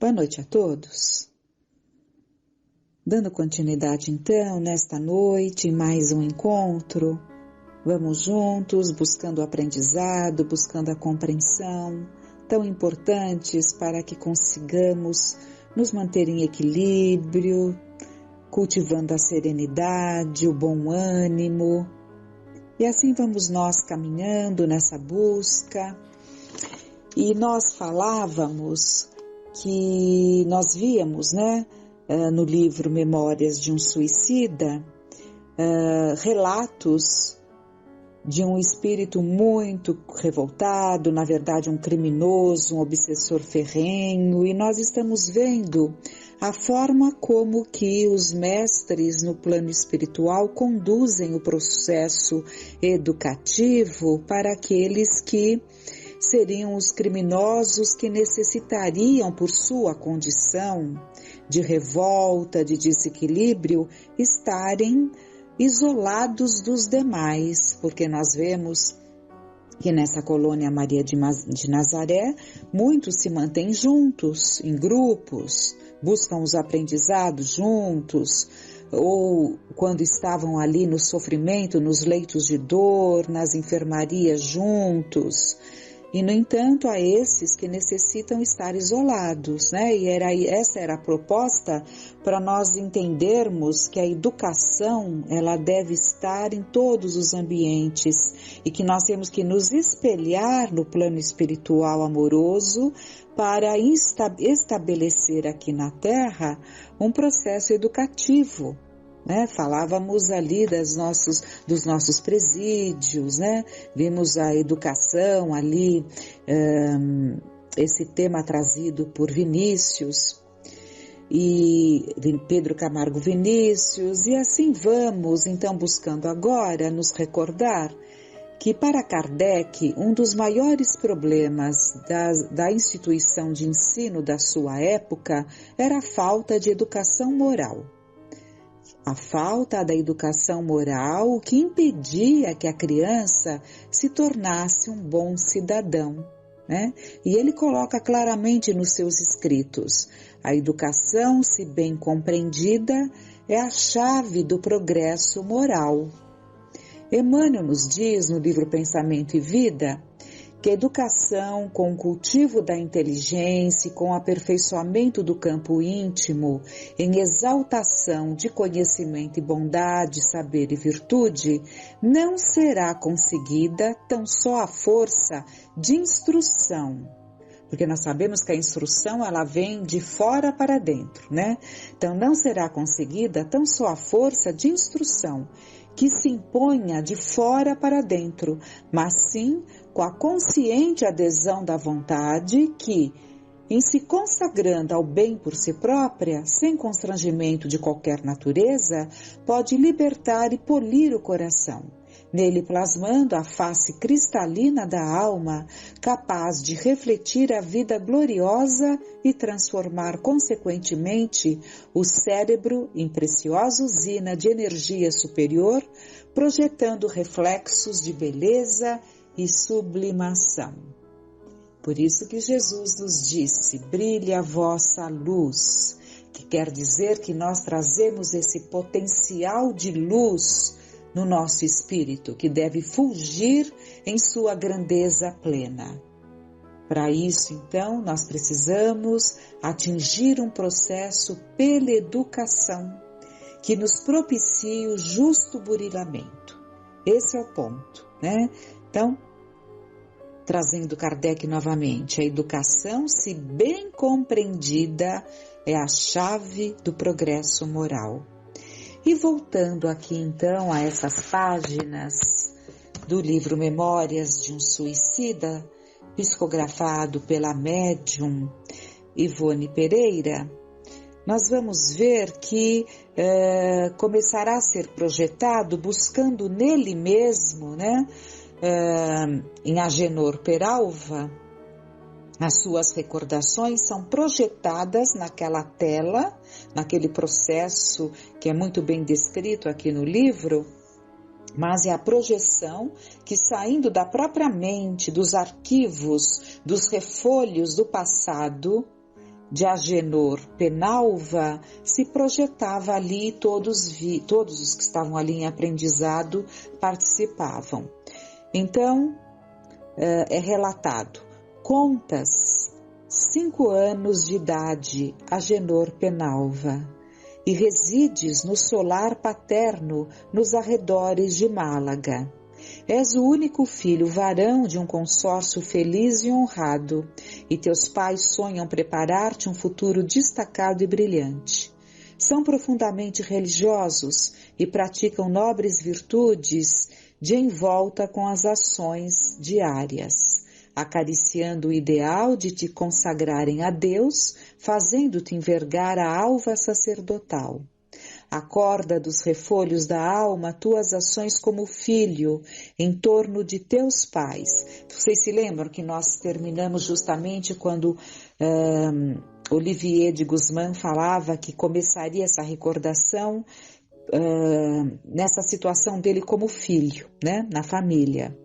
Boa noite a todos. Dando continuidade então, nesta noite, em mais um encontro, vamos juntos buscando o aprendizado, buscando a compreensão, tão importantes para que consigamos nos manter em equilíbrio, cultivando a serenidade, o bom ânimo. E assim vamos nós caminhando nessa busca. E nós falávamos que nós víamos, no livro Memórias de um Suicida, relatos de um espírito muito revoltado, na verdade um criminoso, um obsessor ferrenho, e nós estamos vendo a forma como que os mestres no plano espiritual conduzem o processo educativo para aqueles que seriam os criminosos que necessitariam, por sua condição de revolta, de desequilíbrio, estarem isolados dos demais, porque nós vemos que nessa colônia Maria de Nazaré, muitos se mantêm juntos, em grupos, buscam os aprendizados juntos, ou quando estavam ali no sofrimento, nos leitos de dor, nas enfermarias juntos. E, no entanto, há esses que necessitam estar isolados, E essa era a proposta para nós entendermos que a educação, ela deve estar em todos os ambientes e que nós temos que nos espelhar no plano espiritual amoroso para estabelecer aqui na Terra um processo educativo. Falávamos ali dos nossos presídios, Vimos a educação ali, esse tema trazido por Vinícius e Pedro Camargo Vinícius, e assim vamos então buscando agora nos recordar que para Kardec um dos maiores problemas da instituição de ensino da sua época era a falta de educação moral. A falta da educação moral, o que impedia que a criança se tornasse um bom cidadão, E ele coloca claramente nos seus escritos: a educação, se bem compreendida, é a chave do progresso moral. Emmanuel nos diz no livro Pensamento e Vida que a educação, com o cultivo da inteligência e com o aperfeiçoamento do campo íntimo, em exaltação de conhecimento e bondade, saber e virtude, não será conseguida tão só à força de instrução. Porque nós sabemos que a instrução, ela vem de fora para dentro, Então não será conseguida tão só à força de instrução, que se imponha de fora para dentro, mas sim com a consciente adesão da vontade que, em se consagrando ao bem por si própria, sem constrangimento de qualquer natureza, pode libertar e polir o coração, nele plasmando a face cristalina da alma, capaz de refletir a vida gloriosa e transformar consequentemente o cérebro em preciosa usina de energia superior, projetando reflexos de beleza e sublimação. Por isso que Jesus nos disse: brilhe a vossa luz, que quer dizer que nós trazemos esse potencial de luz no nosso espírito, que deve fulgir em sua grandeza plena. Para isso, então, nós precisamos atingir um processo pela educação, que nos propicie o justo burilamento. Esse é o ponto, Então, trazendo Kardec novamente, a educação, se bem compreendida, é a chave do progresso moral. E voltando aqui então a essas páginas do livro Memórias de um Suicida, psicografado pela médium Ivone Pereira, nós vamos ver que começará a ser projetado buscando nele mesmo, em Agenor Peralva, as suas recordações são projetadas naquela tela, naquele processo que é muito bem descrito aqui no livro, mas é a projeção que, saindo da própria mente, dos arquivos, dos refolhos do passado, de Agenor Penalva se projetava ali e todos os que estavam ali em aprendizado participavam. Então, é relatado: contas 5 anos de idade, Agenor Penalva, e resides no solar paterno nos arredores de Málaga. És o único filho varão de um consórcio feliz e honrado, e teus pais sonham preparar-te um futuro destacado e brilhante. São profundamente religiosos e praticam nobres virtudes de envolta com as ações diárias, acariciando o ideal de te consagrarem a Deus, fazendo-te envergar a alva sacerdotal. Acorda dos refolhos da alma tuas ações como filho em torno de teus pais. Vocês se lembram que nós terminamos justamente quando Olivier de Guzmán falava que começaria essa recordação nessa situação dele como filho, né, na família.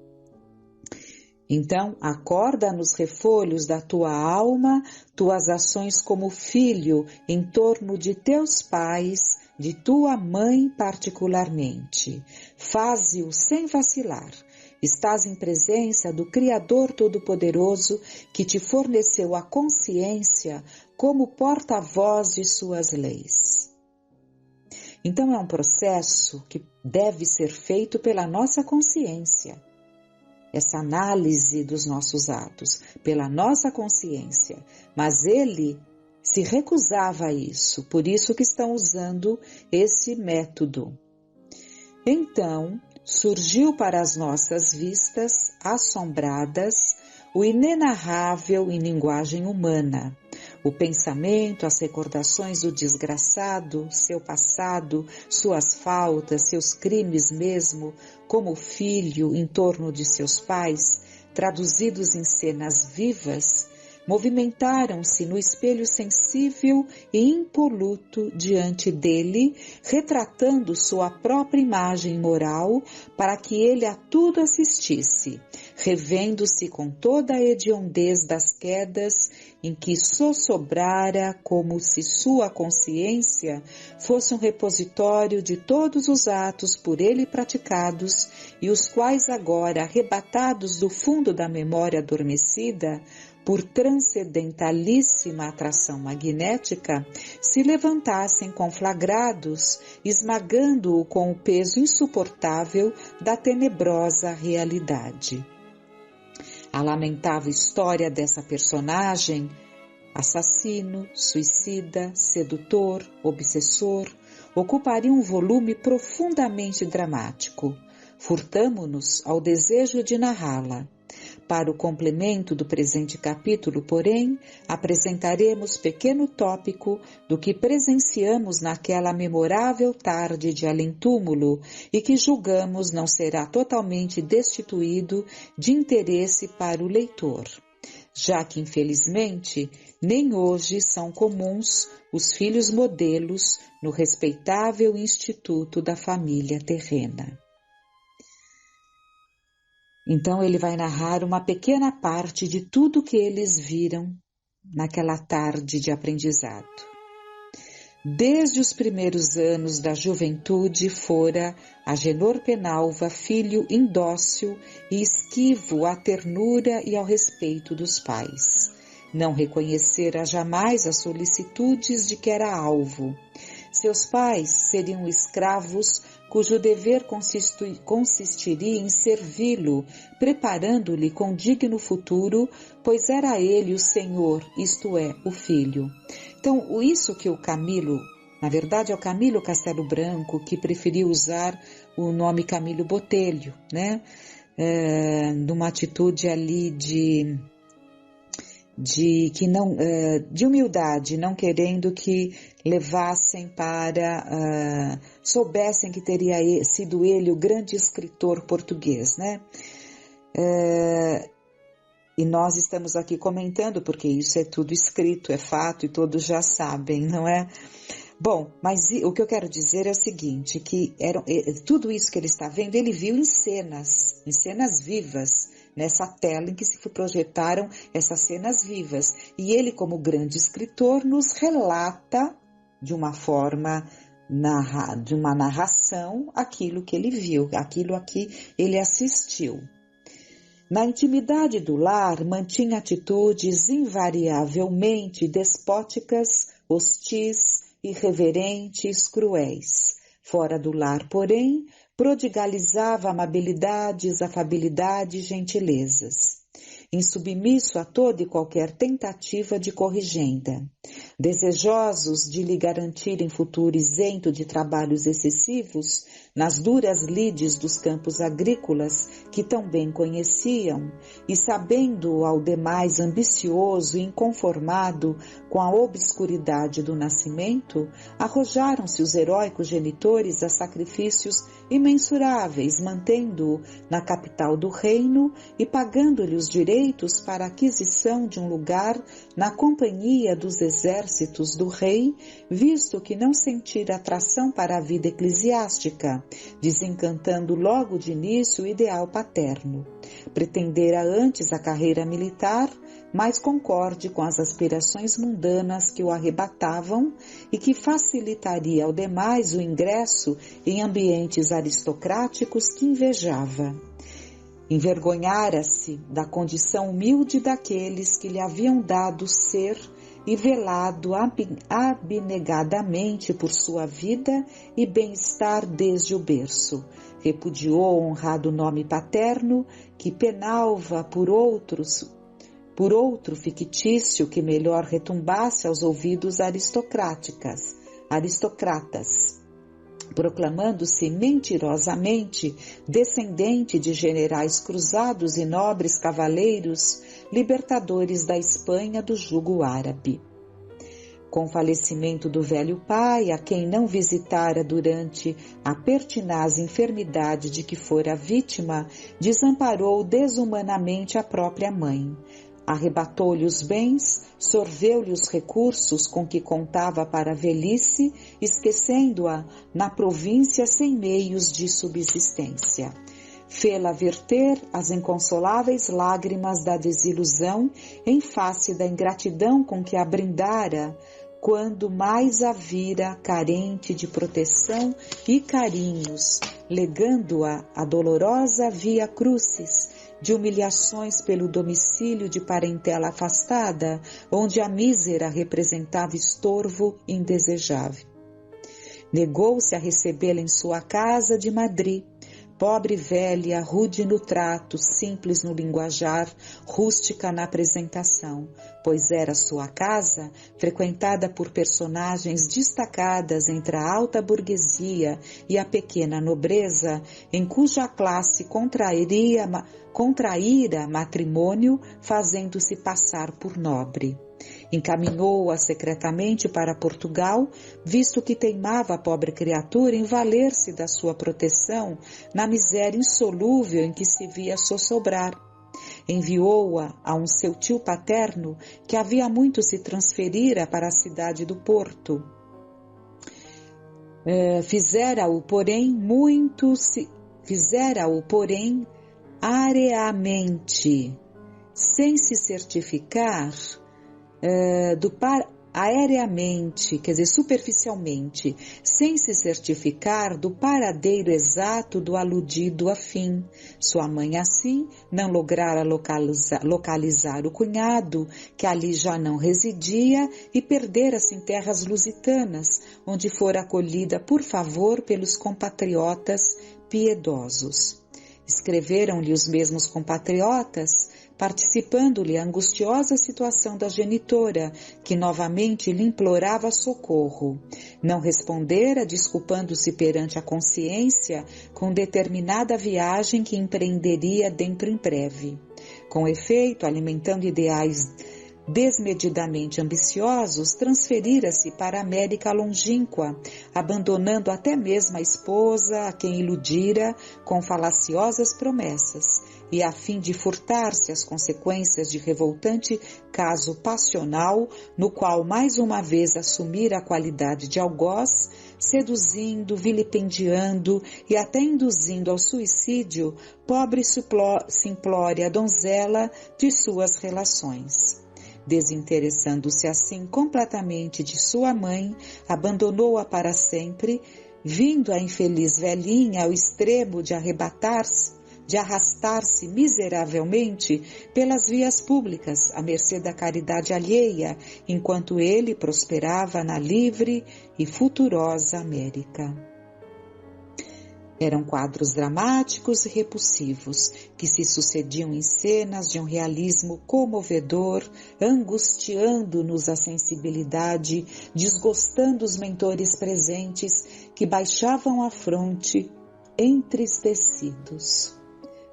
Então, acorda nos refolhos da tua alma tuas ações como filho em torno de teus pais, de tua mãe particularmente. Faze-o sem vacilar. Estás em presença do Criador Todo-Poderoso que te forneceu a consciência como porta-voz de suas leis. Então é um processo que deve ser feito pela nossa consciência. Essa análise dos nossos atos, pela nossa consciência. Mas ele se recusava a isso, por isso que estão usando esse método. Então, surgiu para as nossas vistas, assombradas, o inenarrável em linguagem humana. O pensamento, as recordações do desgraçado, seu passado, suas faltas, seus crimes mesmo, como filho em torno de seus pais, traduzidos em cenas vivas, movimentaram-se no espelho sensível e impoluto diante dele, retratando sua própria imagem moral para que ele a tudo assistisse, revendo-se com toda a hediondez das quedas em que sossobrara como se sua consciência fosse um repositório de todos os atos por ele praticados e os quais agora, arrebatados do fundo da memória adormecida, por transcendentalíssima atração magnética, se levantassem conflagrados, esmagando-o com o peso insuportável da tenebrosa realidade. A lamentável história dessa personagem, assassino, suicida, sedutor, obsessor, ocuparia um volume profundamente dramático. Furtamo-nos ao desejo de narrá-la. Para o complemento do presente capítulo, porém, apresentaremos pequeno tópico do que presenciamos naquela memorável tarde de além-túmulo e que julgamos não será totalmente destituído de interesse para o leitor, já que, infelizmente, nem hoje são comuns os filhos modelos no respeitável instituto da família terrena. Então ele vai narrar uma pequena parte de tudo que eles viram naquela tarde de aprendizado. Desde os primeiros anos da juventude fora Agenor Penalva filho indócil e esquivo à ternura e ao respeito dos pais. Não reconhecera jamais as solicitudes de que era alvo. Seus pais seriam escravos cujo dever consistiria em servi-lo, preparando-lhe com digno futuro, pois era ele o Senhor, isto é, o Filho. Então, isso que o Camilo, na verdade é o Camilo Castelo Branco, que preferiu usar o nome Camilo Botelho, né? Numa atitude ali de humildade, não querendo que levassem para, soubessem que teria sido ele o grande escritor português, né? E nós estamos aqui comentando, porque isso é tudo escrito, é fato e todos já sabem, não é? Bom, mas o que eu quero dizer é o seguinte, que tudo isso que ele está vendo, ele viu em cenas vivas, nessa tela em que se projetaram essas cenas vivas. E ele, como grande escritor, nos relata de uma forma, de uma narração, aquilo que ele viu, aquilo a que ele assistiu. Na intimidade do lar, mantinha atitudes invariavelmente despóticas, hostis, irreverentes, cruéis. Fora do lar, porém, prodigalizava amabilidades, afabilidade e gentilezas, insubmisso a toda e qualquer tentativa de corrigenda. Desejosos de lhe garantirem futuro isento de trabalhos excessivos, nas duras lides dos campos agrícolas que tão bem conheciam, e sabendo ao demais ambicioso e inconformado com a obscuridade do nascimento, arrojaram-se os heróicos genitores a sacrifícios imensuráveis, mantendo-o na capital do reino e pagando-lhe os direitos para a aquisição de um lugar na companhia dos exércitos do rei, visto que não sentira atração para a vida eclesiástica, desencantando logo de início o ideal paterno. Pretendera antes a carreira militar, mais concorde com as aspirações mundanas que o arrebatavam e que facilitaria ao demais o ingresso em ambientes aristocráticos que invejava. Envergonhara-se da condição humilde daqueles que lhe haviam dado ser e velado abnegadamente por sua vida e bem-estar desde o berço. Repudiou o honrado nome paterno que penalva por outro fictício que melhor retumbasse aos ouvidos aristocratas, proclamando-se mentirosamente descendente de generais cruzados e nobres cavaleiros, libertadores da Espanha do jugo árabe. Com o falecimento do velho pai, a quem não visitara durante a pertinaz enfermidade de que fora vítima, desamparou desumanamente a própria mãe. Arrebatou-lhe os bens, sorveu-lhe os recursos com que contava para a velhice, esquecendo-a na província sem meios de subsistência. Fê-la verter as inconsoláveis lágrimas da desilusão em face da ingratidão com que a brindara, quando mais a vira carente de proteção e carinhos, legando-a a dolorosa via crucis de humilhações pelo domicílio de parentela afastada, onde a mísera representava estorvo indesejável. Negou-se a recebê-la em sua casa de Madrid, pobre velha, rude no trato, simples no linguajar, rústica na apresentação, pois era sua casa, frequentada por personagens destacadas entre a alta burguesia e a pequena nobreza, em cuja classe contraíra matrimônio, fazendo-se passar por nobre. Encaminhou-a secretamente para Portugal, visto que teimava a pobre criatura em valer-se da sua proteção na miséria insolúvel em que se via sossobrar. Enviou-a a um seu tio paterno, que havia muito se transferira para a cidade do Porto. Fizera-o, porém, areamente, sem se certificar superficialmente, sem se certificar do paradeiro exato do aludido afim. Sua mãe, assim, não lograra localizar o cunhado, que ali já não residia, e perdera-se em terras lusitanas, onde fora acolhida por favor pelos compatriotas piedosos. Escreveram-lhe os mesmos compatriotas, participando-lhe a angustiosa situação da genitora, que novamente lhe implorava socorro. Não respondera, desculpando-se perante a consciência com determinada viagem que empreenderia dentro em breve. Com efeito, alimentando ideais desmedidamente ambiciosos, transferira-se para a América longínqua, abandonando até mesmo a esposa a quem iludira com falaciosas promessas, e a fim de furtar-se às consequências de revoltante caso passional, no qual mais uma vez assumira a qualidade de algoz, seduzindo, vilipendiando e até induzindo ao suicídio pobre simplória donzela de suas relações. Desinteressando-se assim completamente de sua mãe, abandonou-a para sempre, vindo a infeliz velhinha ao extremo de arrastar-se miseravelmente pelas vias públicas, à mercê da caridade alheia, enquanto ele prosperava na livre e futurosa América. Eram quadros dramáticos e repulsivos, que se sucediam em cenas de um realismo comovedor, angustiando-nos a sensibilidade, desgostando os mentores presentes, que baixavam a fronte, entristecidos.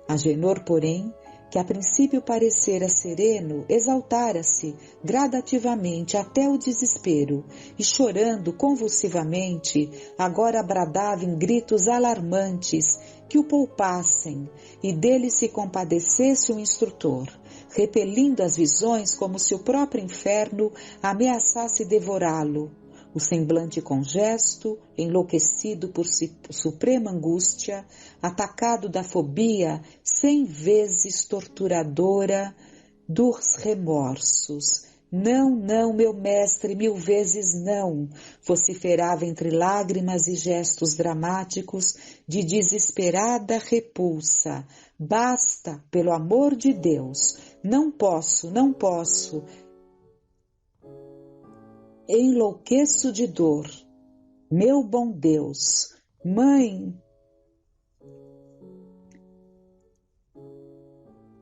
Agenor, porém, que a princípio parecera sereno, exaltara-se gradativamente até o desespero e, chorando convulsivamente, agora bradava em gritos alarmantes que o poupassem e dele se compadecesse o instrutor, repelindo as visões como se o próprio inferno ameaçasse devorá-lo. O semblante congesto, enlouquecido por suprema angústia, atacado da fobia 100 vezes torturadora dos remorsos. Não, não, meu mestre, 1000 vezes não, vociferava entre lágrimas e gestos dramáticos de desesperada repulsa. Basta, pelo amor de Deus, não posso, não posso. Enlouqueço de dor. Meu bom Deus, mãe,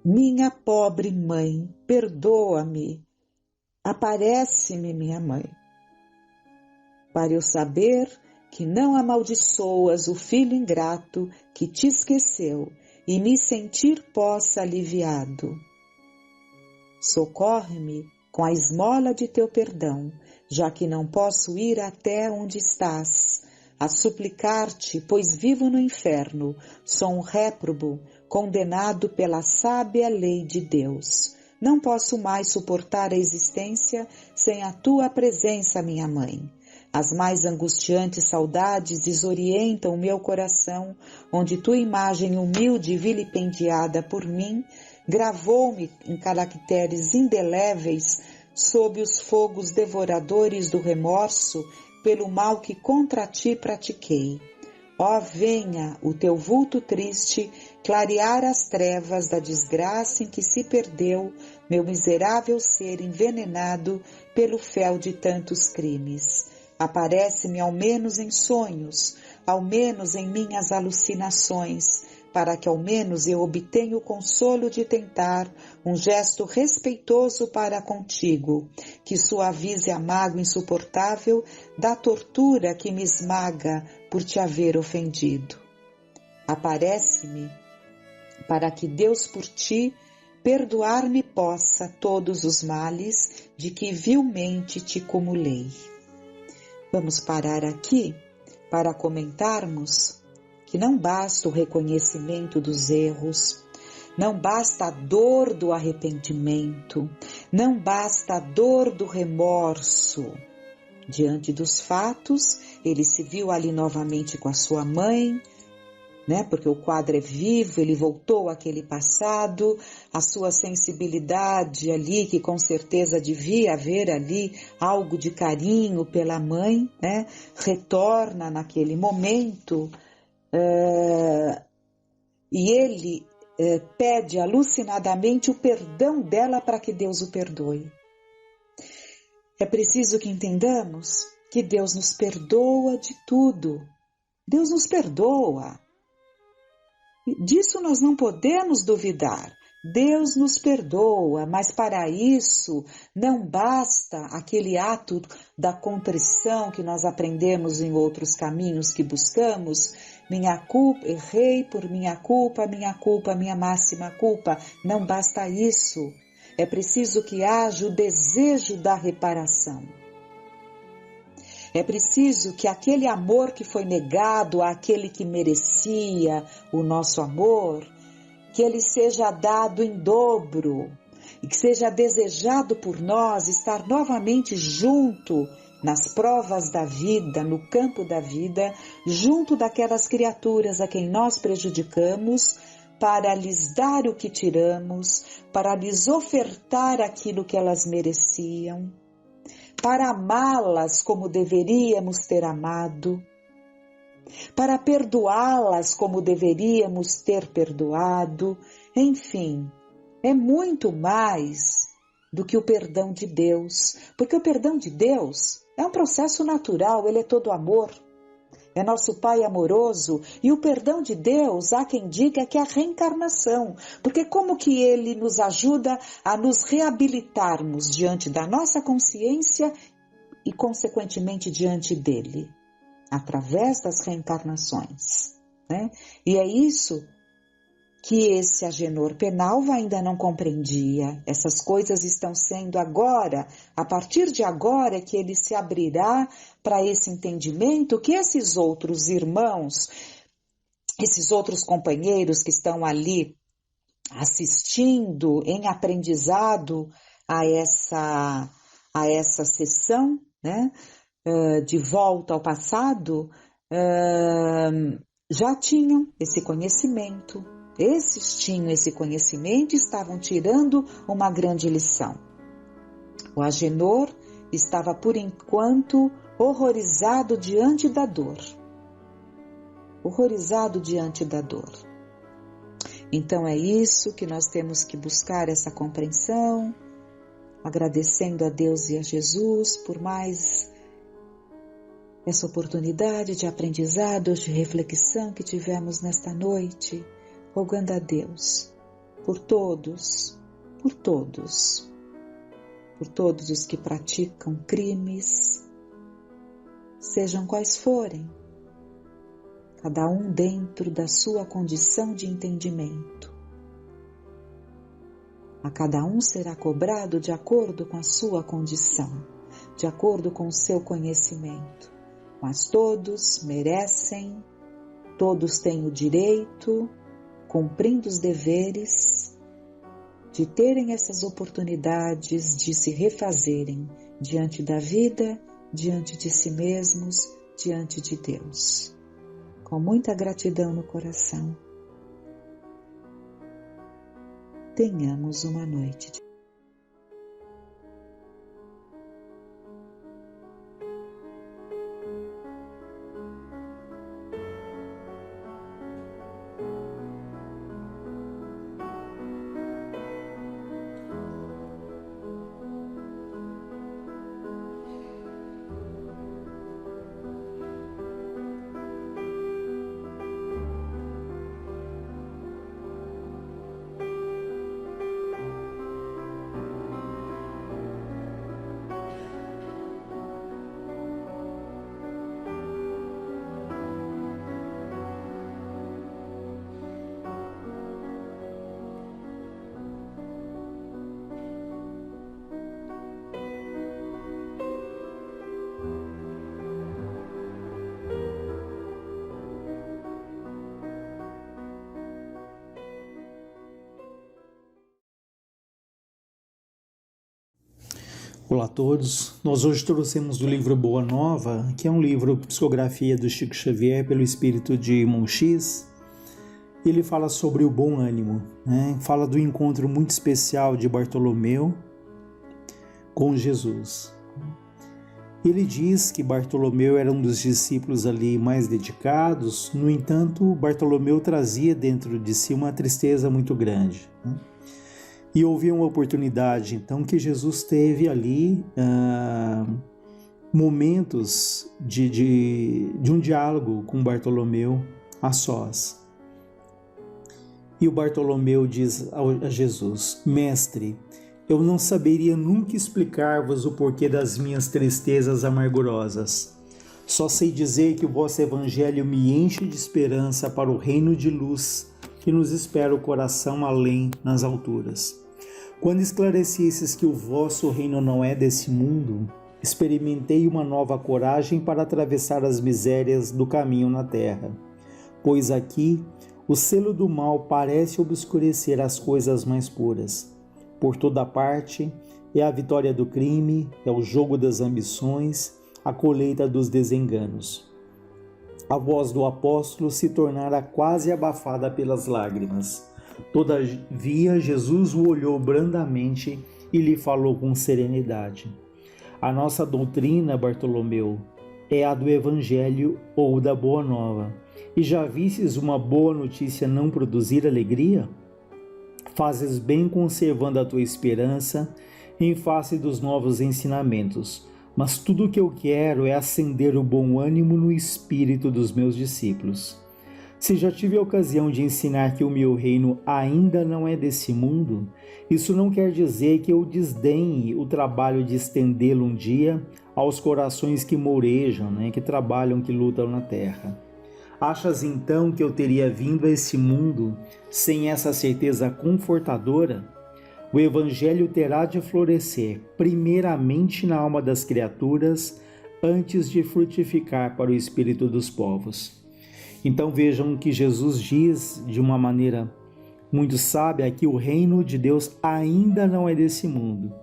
minha pobre mãe, perdoa-me. Aparece-me, minha mãe, para eu saber que não amaldiçoas o filho ingrato que te esqueceu e me sentir possa aliviado. Socorre-me com a esmola de teu perdão, já que não posso ir até onde estás, a suplicar-te, pois vivo no inferno, sou um réprobo, condenado pela sábia lei de Deus. Não posso mais suportar a existência sem a tua presença, minha mãe. As mais angustiantes saudades desorientam o meu coração, onde tua imagem humilde e vilipendiada por mim gravou-me em caracteres indeléveis sob os fogos devoradores do remorso pelo mal que contra ti pratiquei. Ó, venha o teu vulto triste clarear as trevas da desgraça em que se perdeu meu miserável ser envenenado pelo fel de tantos crimes. Aparece-me ao menos em sonhos, ao menos em minhas alucinações, para que ao menos eu obtenha o consolo de tentar um gesto respeitoso para contigo, que suavize a mágoa insuportável da tortura que me esmaga por te haver ofendido. Aparece-me para que Deus por ti perdoar-me possa todos os males de que vilmente te cumulei. Vamos parar aqui para comentarmos que não basta o reconhecimento dos erros, não basta a dor do arrependimento, não basta a dor do remorso. Diante dos fatos, ele se viu ali novamente com a sua mãe, porque o quadro é vivo, ele voltou àquele passado, a sua sensibilidade ali, que com certeza devia haver ali algo de carinho pela mãe, retorna naquele momento, e ele pede alucinadamente o perdão dela para que Deus o perdoe. É preciso que entendamos que Deus nos perdoa de tudo. Deus nos perdoa. Disso nós não podemos duvidar. Deus nos perdoa, mas para isso não basta aquele ato da contrição que nós aprendemos em outros caminhos que buscamos. Minha culpa, errei por minha culpa, minha máxima culpa. Não basta isso. é preciso que haja o desejo da reparação. É preciso que aquele amor que foi negado àquele que merecia o nosso amor, que ele seja dado em dobro e que seja desejado por nós estar novamente junto nas provas da vida, no campo da vida, junto daquelas criaturas a quem nós prejudicamos, para lhes dar o que tiramos, para lhes ofertar aquilo que elas mereciam, para amá-las como deveríamos ter amado, para perdoá-las como deveríamos ter perdoado, enfim, é muito mais do que o perdão de Deus, porque o perdão de Deus é um processo natural, ele é todo amor, é nosso Pai amoroso, e o perdão de Deus, há quem diga que é a reencarnação, porque como que ele nos ajuda a nos reabilitarmos diante da nossa consciência e consequentemente diante dele? Através das reencarnações, né? E é isso que esse Agenor Penalva ainda não compreendia. Essas coisas estão sendo agora, a partir de agora, que ele se abrirá para esse entendimento que esses outros irmãos, esses outros companheiros que estão ali assistindo em aprendizado a essa sessão, né? De volta ao passado, já tinham esse conhecimento. Esses tinham esse conhecimento e estavam tirando uma grande lição. O Agenor estava, por enquanto, horrorizado diante da dor. Horrorizado diante da dor. Então é isso que nós temos que buscar, essa compreensão, agradecendo a Deus e a Jesus por mais essa oportunidade de aprendizado, de reflexão que tivemos nesta noite, rogando a Deus por todos os que praticam crimes, sejam quais forem, cada um dentro da sua condição de entendimento. A cada um será cobrado de acordo com a sua condição, de acordo com o seu conhecimento. Mas todos merecem, todos têm o direito, cumprindo os deveres, de terem essas oportunidades de se refazerem diante da vida, diante de si mesmos, diante de Deus. Com muita gratidão no coração, tenhamos uma noite de Olá a todos, nós hoje trouxemos o livro Boa Nova, que é um livro psicografia do Chico Xavier pelo espírito de Irmão X. Ele fala sobre o bom ânimo, né? Fala do encontro muito especial de Bartolomeu com Jesus. Ele diz que Bartolomeu era um dos discípulos ali mais dedicados, no entanto, Bartolomeu trazia dentro de si uma tristeza muito grande, né? E houve uma oportunidade, então, que Jesus teve ali momentos de um diálogo com Bartolomeu a sós. E o Bartolomeu diz a Jesus: Mestre, eu não saberia nunca explicar-vos o porquê das minhas tristezas amargurosas. Só sei dizer que o vosso evangelho me enche de esperança para o reino de luz que nos espera o coração além nas alturas. Quando esclarecesses que o vosso reino não é desse mundo, experimentei uma nova coragem para atravessar as misérias do caminho na terra. Pois aqui, o selo do mal parece obscurecer as coisas mais puras. Por toda parte, é a vitória do crime, é o jogo das ambições, a colheita dos desenganos. A voz do apóstolo se tornara quase abafada pelas lágrimas. Todavia, Jesus o olhou brandamente e lhe falou com serenidade. A nossa doutrina, Bartolomeu, é a do Evangelho ou da Boa Nova. E já vistes uma boa notícia não produzir alegria? Fazes bem conservando a tua esperança em face dos novos ensinamentos, mas tudo o que eu quero é acender o bom ânimo no espírito dos meus discípulos. Se já tive a ocasião de ensinar que o meu reino ainda não é desse mundo, isso não quer dizer que eu desdenhe o trabalho de estendê-lo um dia aos corações que mourejam, que trabalham, que lutam na terra. Achas então que eu teria vindo a esse mundo sem essa certeza confortadora? O Evangelho terá de florescer primeiramente na alma das criaturas antes de frutificar para o espírito dos povos. Então vejam que Jesus diz de uma maneira muito sábia que o reino de Deus ainda não é desse mundo.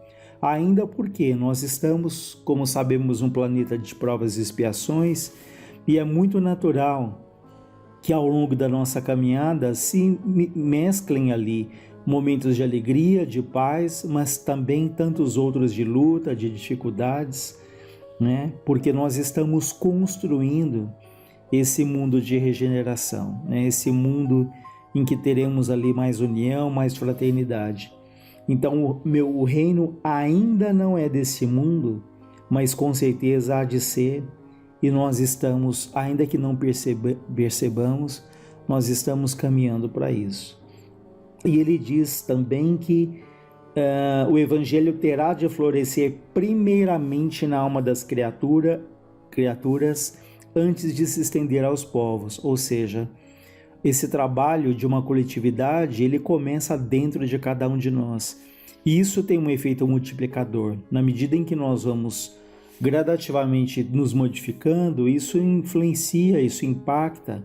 Ainda porque nós estamos, como sabemos, um planeta de provas e expiações, e é muito natural que ao longo da nossa caminhada se mesclem ali momentos de alegria, de paz, mas também tantos outros de luta, de dificuldades, porque nós estamos construindo esse mundo de regeneração, esse mundo em que teremos ali mais união, mais fraternidade. Então o reino ainda não é desse mundo, mas com certeza há de ser. E nós estamos, ainda que não percebamos, nós estamos caminhando para isso. E ele diz também que o Evangelho terá de florescer primeiramente na alma das criaturas antes de se estender aos povos. Ou seja, esse trabalho de uma coletividade, ele começa dentro de cada um de nós. E isso tem um efeito multiplicador. Na medida em que nós vamos gradativamente nos modificando, isso influencia, isso impacta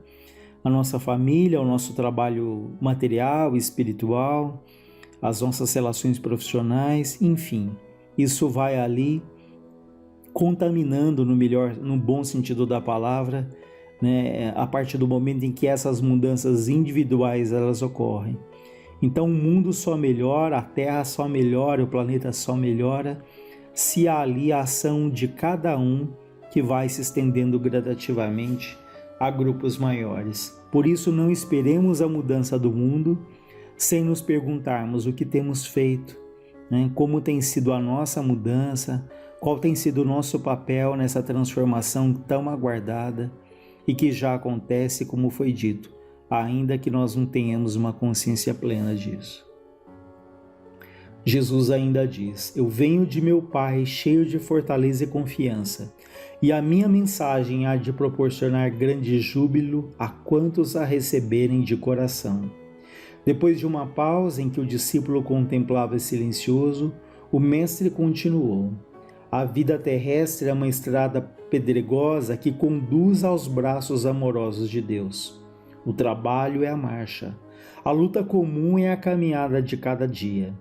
a nossa família, o nosso trabalho material, espiritual, as nossas relações profissionais, enfim. Isso vai ali contaminando no bom sentido da palavra, a partir do momento em que essas mudanças individuais elas ocorrem. Então o mundo só melhora, a Terra só melhora, o planeta só melhora, se há ali a ação de cada um que vai se estendendo gradativamente a grupos maiores. Por isso, não esperemos a mudança do mundo sem nos perguntarmos o que temos feito, como tem sido a nossa mudança, qual tem sido o nosso papel nessa transformação tão aguardada e que já acontece, como foi dito, ainda que nós não tenhamos uma consciência plena disso. Jesus ainda diz: eu venho de meu Pai cheio de fortaleza e confiança, e a minha mensagem há de proporcionar grande júbilo a quantos a receberem de coração. Depois de uma pausa em que o discípulo contemplava silencioso, o mestre continuou: a vida terrestre é uma estrada pedregosa que conduz aos braços amorosos de Deus. O trabalho é a marcha, a luta comum é a caminhada de cada dia.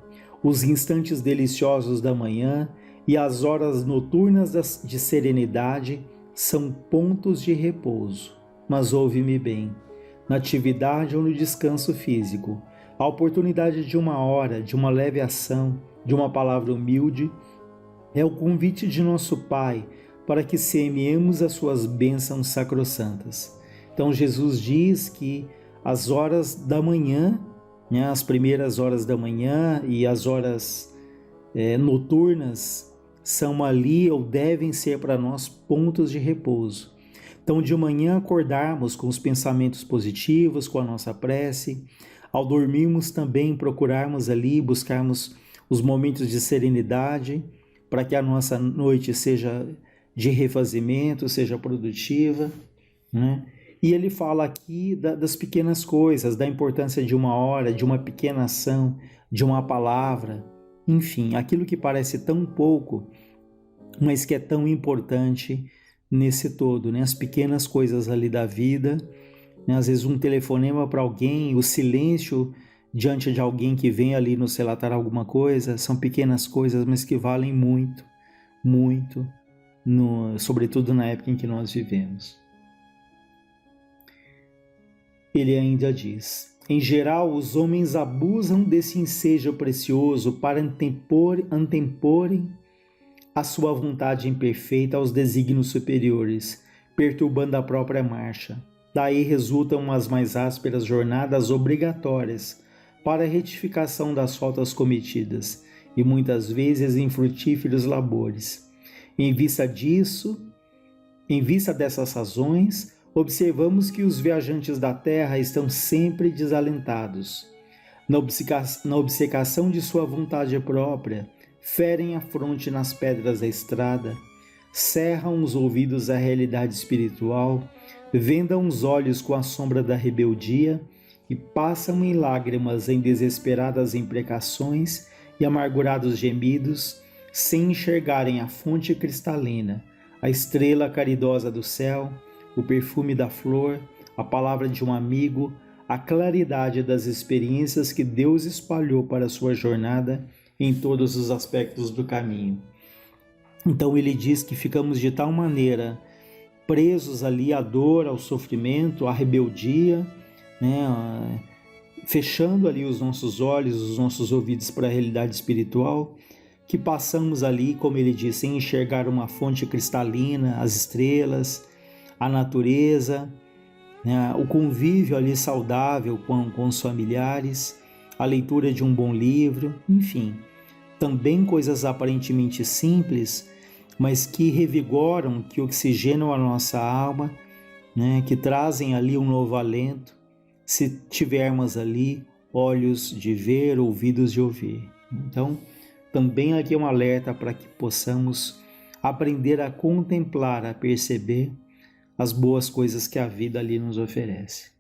Os instantes deliciosos da manhã e as horas noturnas de serenidade são pontos de repouso. Mas ouve-me bem, na atividade ou no descanso físico, a oportunidade de uma hora, de uma leve ação, de uma palavra humilde, é o convite de nosso Pai para que semeemos as suas bênçãos sacrossantas. Então Jesus diz que as horas da manhã, as primeiras horas da manhã e as horas noturnas são ali ou devem ser para nós pontos de repouso. Então de manhã acordarmos com os pensamentos positivos, com a nossa prece, ao dormirmos também procurarmos ali, buscarmos os momentos de serenidade para que a nossa noite seja de refazimento, seja produtiva, E ele fala aqui das pequenas coisas, da importância de uma hora, de uma pequena ação, de uma palavra, enfim, aquilo que parece tão pouco, mas que é tão importante nesse todo, né? As pequenas coisas ali da vida, né? Às vezes um telefonema para alguém, o silêncio diante de alguém que vem ali nos relatar alguma coisa, são pequenas coisas, mas que valem muito, muito, sobretudo na época em que nós vivemos. Ele ainda diz: em geral, os homens abusam desse ensejo precioso para antemporem a sua vontade imperfeita aos desígnios superiores, perturbando a própria marcha. Daí resultam as mais ásperas jornadas obrigatórias para a retificação das faltas cometidas e muitas vezes infrutíferos labores. Em vista dessas razões, observamos que os viajantes da terra estão sempre desalentados. Na obcecação de sua vontade própria, ferem a fronte nas pedras da estrada, cerram os ouvidos à realidade espiritual, vendam os olhos com a sombra da rebeldia e passam em lágrimas em desesperadas imprecações e amargurados gemidos, sem enxergarem a fonte cristalina, a estrela caridosa do céu, o perfume da flor, a palavra de um amigo, a claridade das experiências que Deus espalhou para a sua jornada em todos os aspectos do caminho. Então ele diz que ficamos de tal maneira presos ali à dor, ao sofrimento, à rebeldia, né? Fechando ali os nossos olhos, os nossos ouvidos para a realidade espiritual, que passamos ali, como ele diz, sem enxergar uma fonte cristalina, as estrelas, a natureza, né? O convívio ali saudável com os familiares, a leitura de um bom livro, enfim, também coisas aparentemente simples, mas que revigoram, que oxigenam a nossa alma, né? Que trazem ali um novo alento, se tivermos ali olhos de ver, ouvidos de ouvir. Então, também aqui é um alerta para que possamos aprender a contemplar, a perceber as boas coisas que a vida ali nos oferece.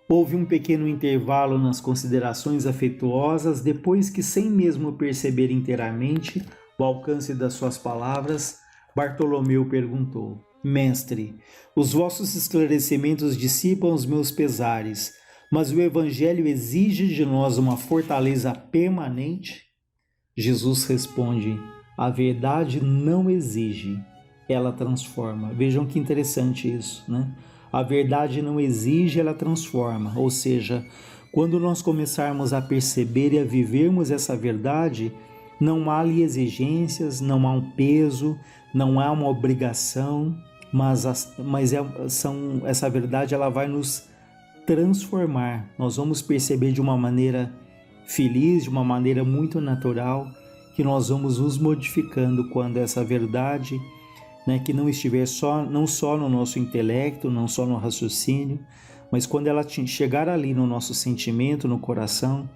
Houve um pequeno intervalo nas considerações afetuosas, depois que, sem mesmo perceber inteiramente o alcance das suas palavras, Bartolomeu perguntou: Mestre, os vossos esclarecimentos dissipam os meus pesares, mas o Evangelho exige de nós uma fortaleza permanente? Jesus responde: a verdade não exige, ela transforma. Vejam que interessante isso, né? A verdade não exige, ela transforma. Ou seja, quando nós começarmos a perceber e a vivermos essa verdade, não há ali exigências, não há um peso, não há uma obrigação, mas essa verdade ela vai nos transformar. Nós vamos perceber de uma maneira feliz, de uma maneira muito natural, que nós vamos nos modificando quando essa verdade, né, que não estiver não só no nosso intelecto, não só no raciocínio, mas quando ela chegar ali no nosso sentimento, no coração,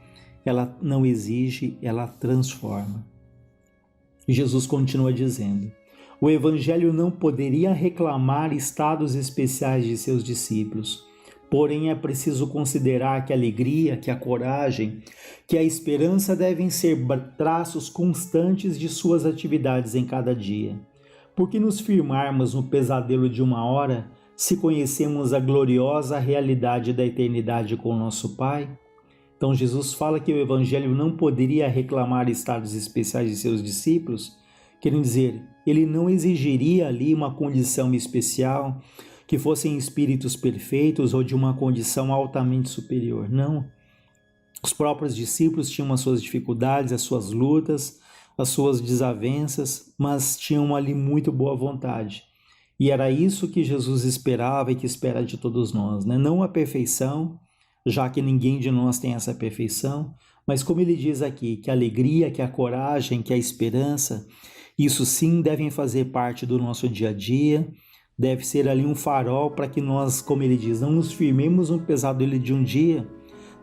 ela não exige, ela transforma. Jesus continua dizendo: o Evangelho não poderia reclamar estados especiais de seus discípulos, porém é preciso considerar que a alegria, que a coragem, que a esperança devem ser traços constantes de suas atividades em cada dia. Por que nos firmarmos no pesadelo de uma hora, se conhecemos a gloriosa realidade da eternidade com nosso Pai? Então Jesus fala que o Evangelho não poderia reclamar estados especiais de seus discípulos, querendo dizer, ele não exigiria ali uma condição especial, que fossem espíritos perfeitos ou de uma condição altamente superior. Não. Os próprios discípulos tinham as suas dificuldades, as suas lutas, as suas desavenças, mas tinham ali muito boa vontade. E era isso que Jesus esperava e que espera de todos nós, né? Não a perfeição, já que ninguém de nós tem essa perfeição, mas como ele diz aqui, que a alegria, que a coragem, que a esperança, isso sim devem fazer parte do nosso dia a dia, deve ser ali um farol para que nós, como ele diz, não nos firmemos no pesadelo de um dia,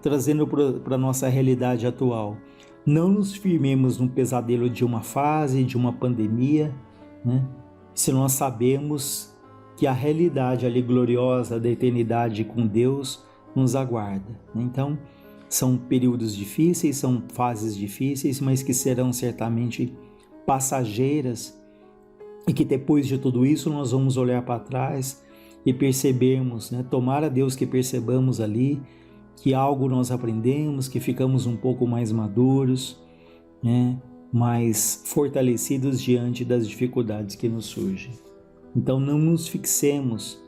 trazendo para a nossa realidade atual. Não nos firmemos no pesadelo de uma fase, de uma pandemia, né? Se nós sabemos que a realidade ali gloriosa da eternidade com Deus nos aguarda. Então, São períodos difíceis, são fases difíceis, mas que serão certamente passageiras e que depois de tudo isso nós vamos olhar para trás e percebermos, né? Tomara Deus que percebamos ali que algo nós aprendemos, que ficamos um pouco mais maduros, né? Mais fortalecidos diante das dificuldades que nos surgem. Então não nos fixemos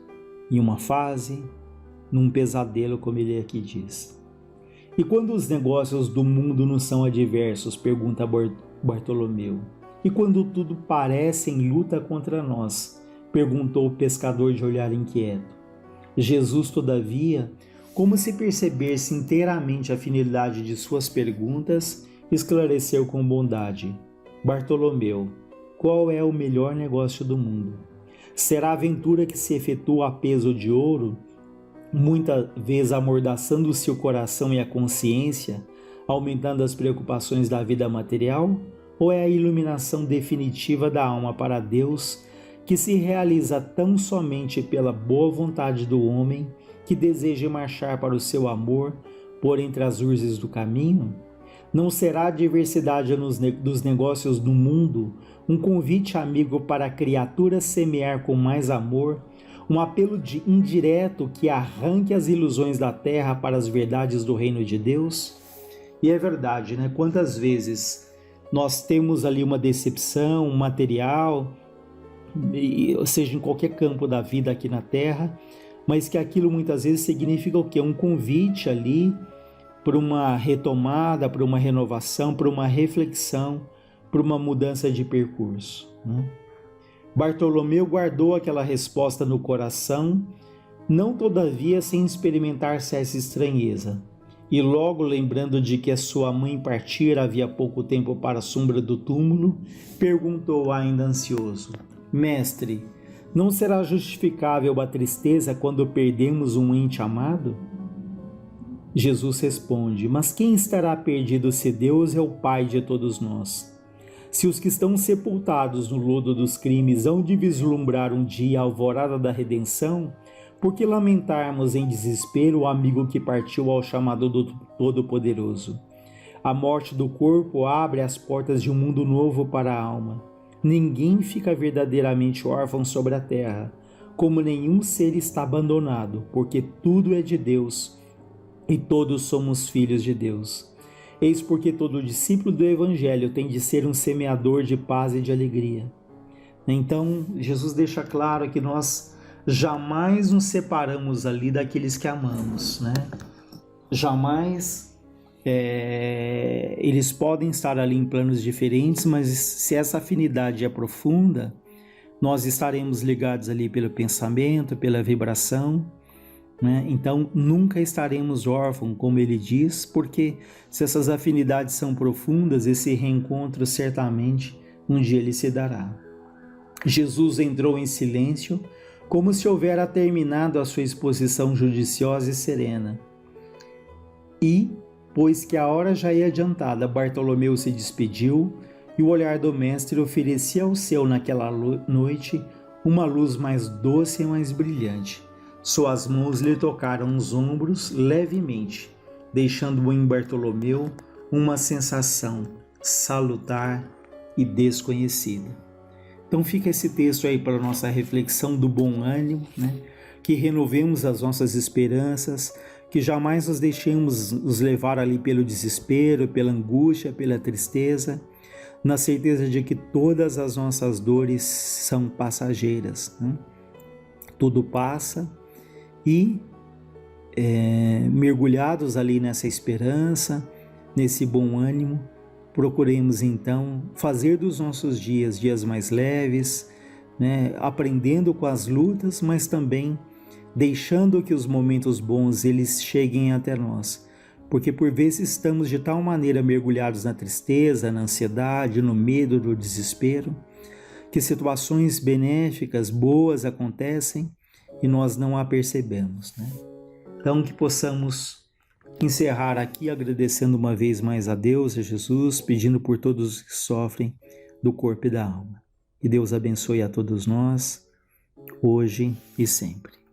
em uma fase, num pesadelo, como ele aqui diz. E quando os negócios do mundo nos são adversos, pergunta Bartolomeu. E quando tudo parece em luta contra nós, perguntou o pescador de olhar inquieto. Jesus, todavia, como se percebesse inteiramente a finalidade de suas perguntas, esclareceu com bondade. Bartolomeu, qual é o melhor negócio do mundo? Será a aventura que se efetua a peso de ouro, muitas vezes amordaçando-se o coração e a consciência, aumentando as preocupações da vida material? Ou é a iluminação definitiva da alma para Deus, que se realiza tão somente pela boa vontade do homem que deseja marchar para o seu amor por entre as urzes do caminho? Não será a diversidade dos negócios do mundo um convite amigo para a criatura semear com mais amor, um apelo indireto que arranque as ilusões da terra para as verdades do reino de Deus? E é verdade, né? Quantas vezes nós temos ali uma decepção material, ou seja, em qualquer campo da vida aqui na terra, mas que aquilo muitas vezes significa o quê? Um convite ali para uma retomada, para uma renovação, para uma reflexão, para uma mudança de percurso, né? Bartolomeu guardou aquela resposta no coração, não todavia sem experimentar certa estranheza, e logo lembrando de que a sua mãe partira havia pouco tempo para a sombra do túmulo, perguntou ainda ansioso: Mestre, não será justificável a tristeza quando perdemos um ente amado? Jesus responde: mas quem estará perdido se Deus é o Pai de todos nós? Se os que estão sepultados no lodo dos crimes hão de vislumbrar um dia a alvorada da redenção, por que lamentarmos em desespero o amigo que partiu ao chamado do Todo-Poderoso? A morte do corpo abre as portas de um mundo novo para a alma. Ninguém fica verdadeiramente órfão sobre a terra, como nenhum ser está abandonado, porque tudo é de Deus e todos somos filhos de Deus. Eis porque todo discípulo do Evangelho tem de ser um semeador de paz e de alegria. Então, Jesus deixa claro que nós jamais nos separamos ali daqueles que amamos, né? Jamais eles podem estar ali em planos diferentes, mas se essa afinidade é profunda, nós estaremos ligados ali pelo pensamento, pela vibração, né? Então nunca estaremos órfãos, como ele diz, porque se essas afinidades são profundas, esse reencontro certamente um dia ele se dará. Jesus entrou em silêncio, como se houvera terminado a sua exposição judiciosa e serena. E, pois que a hora já ia adiantada, Bartolomeu se despediu, e o olhar do mestre oferecia ao seu naquela noite uma luz mais doce e mais brilhante. Suas mãos lhe tocaram os ombros levemente, deixando em Bartolomeu uma sensação salutar e desconhecida. Então fica esse texto aí para a nossa reflexão do bom ânimo, né? Que renovemos as nossas esperanças, que jamais nos deixemos nos levar ali pelo desespero, pela angústia, pela tristeza, na certeza de que todas as nossas dores são passageiras, né? Tudo passa. E mergulhados ali nessa esperança, nesse bom ânimo, procuremos então fazer dos nossos dias mais leves, né? Aprendendo com as lutas, mas também deixando que os momentos bons eles cheguem até nós. Porque por vezes estamos de tal maneira mergulhados na tristeza, na ansiedade, no medo, no desespero, que situações benéficas, boas acontecem e nós não a percebemos, né? Então que possamos encerrar aqui agradecendo uma vez mais a Deus, a Jesus, pedindo por todos os que sofrem do corpo e da alma. Que Deus abençoe a todos nós, hoje e sempre.